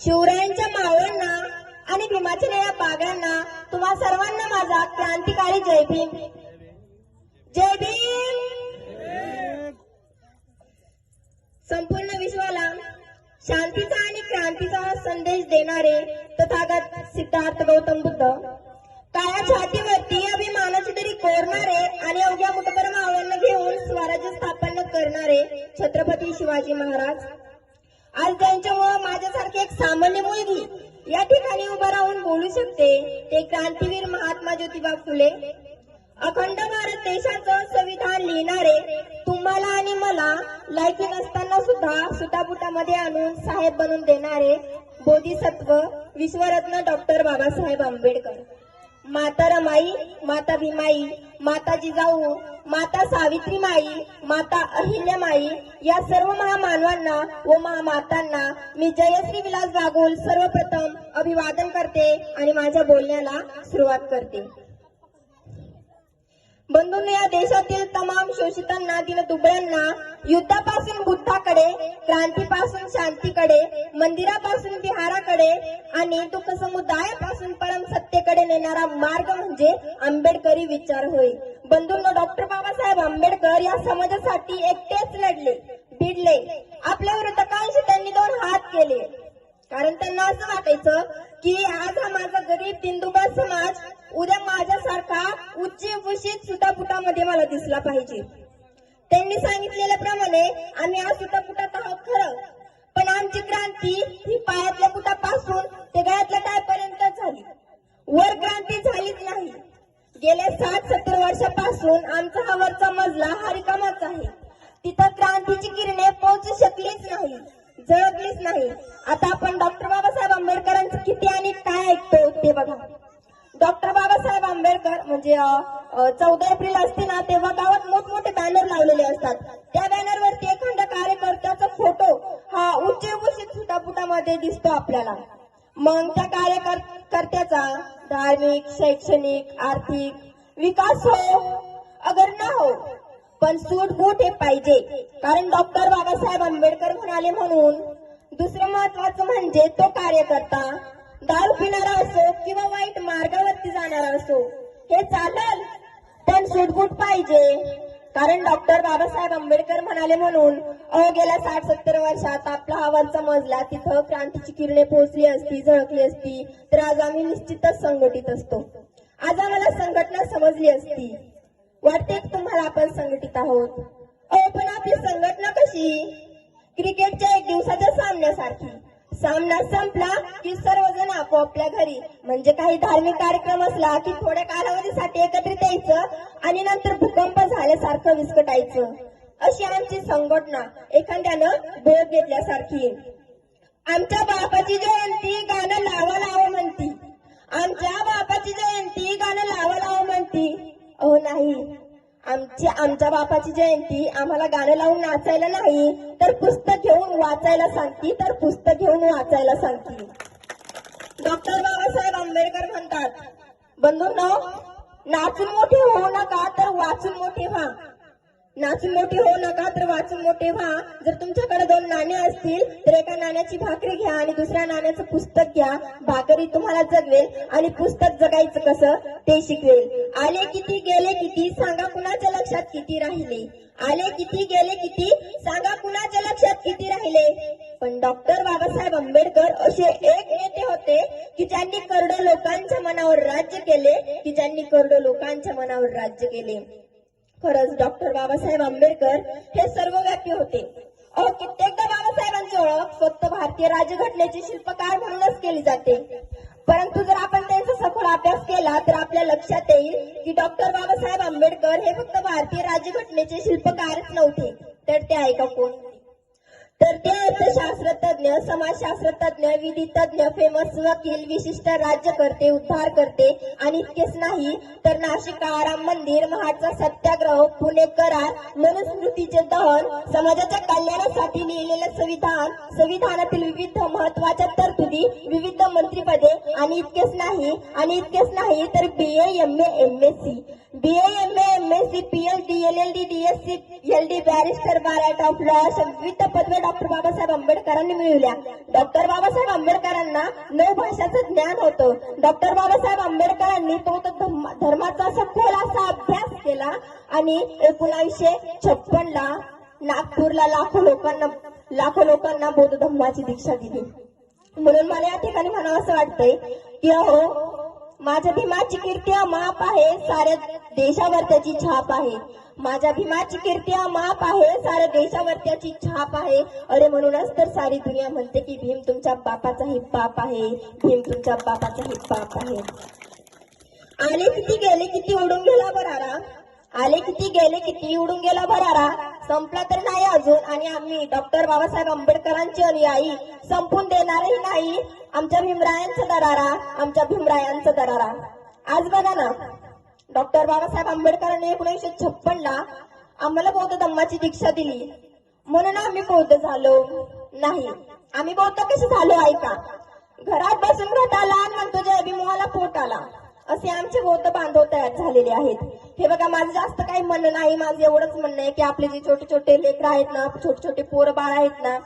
शिवरायांच्या मावळ्यांना आणि भीमाच्या या बागांना तुम्हा सर्वांना माझा क्रांतिकारी जय भीम. जय भीम. संपूर्ण विश्वाला शांतीचा आणि क्रांतीचा संदेश देणारे तथागत सिद्धार्थ गौतम बुद्ध, काळ्या छातीवरती अभिमानाची तरी कोरणारे आणि अवघ्या मुठभर मावळ्यांना घेऊन स्वराज्य स्थापन करणारे छत्रपती शिवाजी महाराज, आज ज्यांच्यामुळे माझ्यासारखी एक सामान्य मुलगी या ठिकाणी उभा राहून बोलू शकते ते क्रांतीवीर महात्मा ज्योतिबा फुले. अखंड भारत देशाचं संविधान लिहिणारे तुम्हाला आणि मला लायकी नसताना सुद्धा सुटापुटामध्ये आणून साहेब बनवून देणारे बोधिसत्व विश्वरत्न डॉक्टर बाबासाहेब आंबेडकर. माता रमाई, माता भीमाई, माता जिजाऊ, माता सावित्रीमाई, माता अहिल्यामाई या सर्व महामानवांना व महामातांना मी जयश्री विलास बागुल सर्वप्रथम अभिवादन करते आणि माझ्या बोलण्याला सुरुवात करते. बंधूंनो, या देशातील तमाम शोषितांना, दीनदुबळ्यांना युद्धापासून बुद्धाकडे, क्रांतीपासून शांतीकडे, मंदिरापासून विहाराकडे आणि दुःख समुदायापासून परम सत्तेकडे नेणारा मार्ग म्हणजे आंबेडकरी विचार होय. बंधूंनो, डॉक्टर बाबासाहेब आंबेडकर या समाजासाठी एकटेच लढले, भिडले. आपल्या विरोधकांशी त्यांनी दोन हात केले, कारण त्यांना असं वाटायचं की आज हा माझा गरीब दिनदुबळ समाज उद्या माझ्यासारखा उच्चभूषित सुटापुटामध्ये मला दिसला पाहिजे. त्यांनी सांगितलेल्याप्रमाणे आम्ही आज सुटापुटात आहोत खरं, पण आमची क्रांती ही पायातल्या पुटापासून ते गळ्यातल्या टाळपर्यंत झाली, वर क्रांती झालीच नाही. गेल्या 60-70 वर्षापासून आमचा हा वरचा मजला हा रिकामाच आहे. तिथं क्रांतीची किरणे पोहोचू शकलीच नाही, झळकलीच नाही. आता आपण डॉक्टर बाबासाहेब आंबेडकरांचं किती आणि काय ऐकतो ते बघा. डॉक्टर बाबासाहेब आंबेडकर म्हणजे 14 एप्रिल असते ना, तेव्हा गावात मोठमोठे बॅनर लावलेले असतात. त्या बॅनरवरती एखाद्या कार्यकर्त्याचा फोटो हा उच्चभूषित सुटापुटामध्ये दिसतो आपल्याला. मग त्या कार्यकर्त्याचा धार्मिक, शैक्षणिक, आर्थिक विकास हो अगर ना हो, पण सूट हे पाहिजे. कारण डॉक्टर बाबासाहेब आंबेडकर म्हणाले म्हणून. दुसरं महत्वाचं म्हणजे तो कार्यकर्ता दारू पिणारा असो किंवा वाईट मार्गावरती जाणारा असो हे चालेल, पण सूटबूट पाहिजे. कारण डॉक्टर बाबासाहेब आंबेडकर म्हणाले म्हणून गेल्या 60-70 वर्षात आपला हा वरचा मजला तिथं क्रांतीची किरणे पोहोचली असती, झळकली असती, तर आज आम्ही निश्चितच संघटित असतो. आज आम्हाला संघटना समजली असती. वाटते की तुम्हाला आपण संघटित आहोत. पण आपली संघटना कशी? क्रिकेटच्या एक दिवसाच्या सामन्यासारखी. सामना संपला की सर्वजण आपोआपल्या घरी, म्हणजे काही धार्मिक कार्यक्रम असला की थोड्या कालावधीसाठी एकत्रित यायचं आणि नंतर भूकंप झाल्यासारखं विस्कटायचं. अशी आमची संघटना एखाद्यानं बोध घेतल्यासारखी. आमच्या बापाची जयंती गाणं लावा लावा म्हणती, आमच्या बापाची जयंती गाणं लावा लावा म्हणती. नाही, आमच्या बापाची जयंती आम्हाला गाणं लावून नाचायला नाही, तर पुस्तक घेऊन वाचायला सांगती, तर पुस्तक घेऊन वाचायला सांगती. डॉक्टर बाबासाहेब आंबेडकर म्हणतात, बंधूंनो, नाचून मोठे होऊ नका तर वाचून मोठे व्हा. नाचून मोठे होऊ नका तर वाचून मोठे व्हा. जर तुमच्याकडे 2 नाणे असतील तर एका नाण्याची भाकरी घ्या आणि दुसऱ्या नाण्याचं पुस्तक घ्या. भाकरी तुम्हाला जगवेल आणि पुस्तक जगायचं कसं ते शिकवेल. आले किती गेले किती सांगा कुणाच्या लक्षात किती राहिले. आले किती गेले किती सांगा कुणाच्या लक्षात किती राहिले. पण डॉक्टर बाबासाहेब आंबेडकर असे एक नेते होते की ज्यांनी करोडो लोकांच्या मनावर राज्य केले, खरंच डॉक्टर बाबासाहेब आंबेडकर हे सर्वव्यापी होते. कित्येकदा बाबासाहेबांची ओळख फक्त भारतीय राज्यघटनेचे शिल्पकार म्हणूनच केली जाते. परंतु जर आपण त्यांचा सखोल अभ्यास केला तर आपल्या लक्षात येईल की डॉक्टर बाबासाहेब आंबेडकर हे फक्त भारतीय राज्यघटनेचे शिल्पकारच नव्हते, तर ते ऐका कोण? तर ते अर्थशास्त्रज्ञ, समाजशास्त्रज्ञ, विधितज्ञ, फेमस वकील, विशिष्ट राज्यकर्ते, उद्धारकर्ते आणि इतकेच नाही तर नाशिक राम मंदिर, महाडचा सत्याग्रह, पुणे करार, मनुस्मृतीचे दहन, समाजाच्या कल्याणासाठी लिहिलेले संविधान, संविधानातील विविध महत्वाच्या तरतुदी, विविध मंत्रिपदे आणि इतकेच नाही तर BA, MA, MSc, PhD, LLD, DSc, LD, barrister, bar of law, विविध पदव्या डॉक्टर बाबासाहेब आंबेडकरांनी मिळवल्या. डॉक्टर बाबासाहेब आंबेडकरांनी त्यांना 9 भाषांचं ज्ञान होतं. डॉक्टर बाबासाहेब आंबेडकरांनी बौद्ध धर्माचा सखोल असा अभ्यास केला आणि 1956ला नागपूरला लाखो लोकांना बौद्ध धर्माची दीक्षा दिली. म्हणून मला या ठिकाणी म्हणावं असं वाटतंय की अहो, माझ्या भीमाची कीर्ती अमाप आहे, साऱ्या देशावर त्याची छाप आहे. माझ्या भीमाची कीर्ती अमाप आहे, साऱ्या देशावर त्याची छाप आहे. अरे म्हणूनच तर सारी दुनिया म्हणते की भीम तुमच्या बापाचाही बाप आहे, भीम तुमच्या बापाचाही बाप आहे. आले किती गेले किती उडून गेला भरारा, आले किती गेले किती उडून गेला भरारा, संपला तर नाही अजून. आणि आम्ही डॉक्टर बाबासाहेब आंबेडकरांची अनुयायी संपून देणारही नाही आमच्या भीमरायांचा दरारा, आमच्या भीमरायांचा दरारा. आज बघा ना, डॉक्टर बाबासाहेब आंबेडकरांनी 1956ला आम्हाला बौद्ध धम्माची दीक्षा दिली म्हणून आम्ही बौद्ध झालो नाही. आम्ही बौद्ध कसे झालो ऐका. घरात बसून घटाला आणि म्हणतो जय भीमवाला पोट आला, असे आमचे बौद्ध बांधव तयार झालेले आहेत. हे बघा, माझं जास्त काही म्हणणं नाही. माझं एवढंच म्हणणं आहे की आपले जे छोटे छोटे लेकरं आहेत ना, छोटे छोटे पोरं बाळ आहेत ना,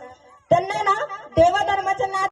त्यांना ना देवा धर्माच्या